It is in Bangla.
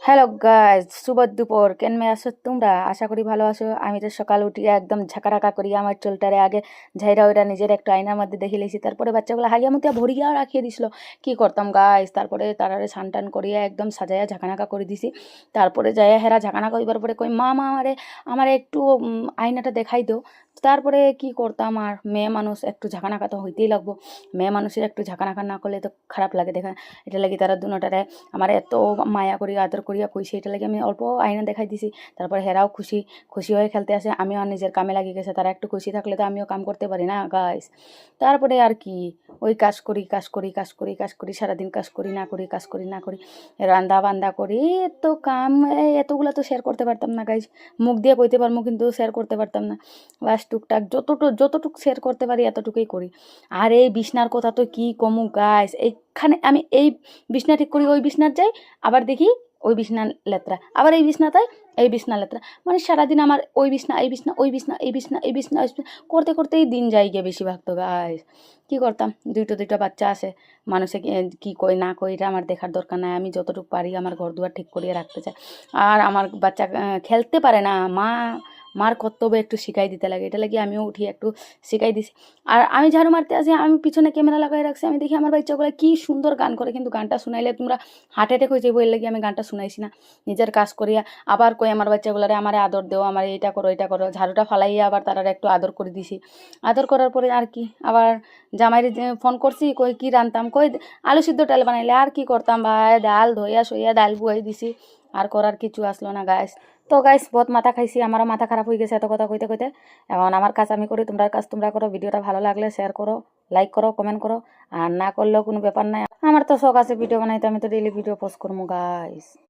হ্যালো গাইস, শুভ দুপুর। কেমনে আছো তোমরা? আশা করি ভালো আছো। আমি তো সকাল উঠিয়া একদম ঝাঁকারাকা করিয়া আমার চুলটারে আগে ঝাইরা ওইটা নিজের একটা আয়নার মধ্যে দেখে লিছি। তারপরে বাচ্চাগুলো হাইয়া মুতিয়া ভরিয়া রাখিয়ে দিছিল। কি করতাম গাইস? তারপরে তারারে সানটান করিয়া একদম সাজাইয়া ঝাঁকানাকা করে দিছি। তারপরে যাইয়া হেরা ঝাঁকানাকা করিবার পরে কই মা মা আমারে একটু আয়নাটা দেখাই দাও। তারপরে কি করতাম, আর মেয়ে মানুষ একটু ঝাঁকানাকা তো হইতেই লাগবো। মেয়ে মানুষের একটু ঝাঁকানাকা না করলে তো খারাপ লাগে দেখা। এটা লাগি তারা দুটারে আমার এত মায়া করি আদর করিয়া কইছে, এটা লাগে আমি অল্প আয়না দেখাই দিছি। তারপরে হেরাও খুশি খুশি হয়ে খেলতে আসে, আমিও আর নিজের কামে লাগিয়ে গেছে। তারা একটু খুশি থাকলে তো আমিও কাম করতে পারি না গাইস। তারপরে আর কি, ওই কাজ করি কাজ করি কাজ করি কাজ করি, সারাদিন কাজ করি না করি কাজ করি না করি, রান্দা বান্দা করি। এত কাম, এতগুলো তো শেয়ার করতে পারতাম না গাইস। মুখ দিয়ে কইতে পারবো কিন্তু শেয়ার করতে পারতাম না। বাস টুকটাক যতটুক শেয়ার করতে পারি এতটুকুই করি। আর এই বিছনার কথা তো কি কমু গাইস, এইখানে আমি এই বিছনা ঠিক করি, ওই বিছনার যাই, আবার দেখি ওই বিছনা লেত্রা, আবার এই বিছনাটাই এই বিছনা লেত্রা। মানে সারাদিন আমার ওই বিছনা এই বিছনা ওই বিছনা এই বিছনা এই বিছনা ওই বিছনা করতে করতেই দিন যাই গিয়ে বেশিরভাগ তো গাইস। কী করতাম, দুইটা বাচ্চা আছে, মানুষে কি কই না কই এটা আমার দেখার দরকার নাই। আমি যতটুকু পারি আমার ঘর দুয়ার ঠিক করিয়ে রাখতে চাই। আর আমার বাচ্চা খেলতে পারে না, মার কর্তব্য একটু শিখাই দিতে লাগে, এটা লাগে আমিও উঠি একটু শিখাই দিছি। আর আমি ঝাড়ু মারতে আসি, আমি পিছনে ক্যামেরা লাগাই রাখছি, আমি দেখি আমার বাচ্চাগুলো কি সুন্দর গান করে, কিন্তু গানটা শুনাইলে তোমরা হার্ট অ্যাটাক হয়ে যাবো, এর লাগে আমি গানটা শুনাইছি না। নিজের কাজ করিয়া আবার কই আমার বাচ্চাগুলারে আমারে আদর দেও, আমার এটা করো এটা করো, ঝাড়ুটা ফালাইয়া আবার তারা একটু আদর করে দিছি। আদর করার পরে আর কি, আবার জামাইরে ফোন করছি, কই কি রান্তাম, কই আলু সিদ্ধ ডাল বানাইলে। আর কি করতাম ভাই, ডাল ধইয়া সইয়া ডাল বুয়াই দিছি, আর করার কিছু আসলো না গাইস। তো গাইস বহুত মাথা খাইছি, আমারও মাথা খারাপ হয়ে গেছে এত কথা কইতে কইতে। এখন আমার কাজ আমি করি, তোমরা কাজ তোমরা করো। ভিডিওটা ভালো লাগলে শেয়ার করো, লাইক করো, কমেন্ট করো। আর না করলেও কোনো ব্যাপার নাই, আমার তো শখ আছে ভিডিও বানাইতে, আমি তো ডেইলি ভিডিও পোস্ট করবো গাইস।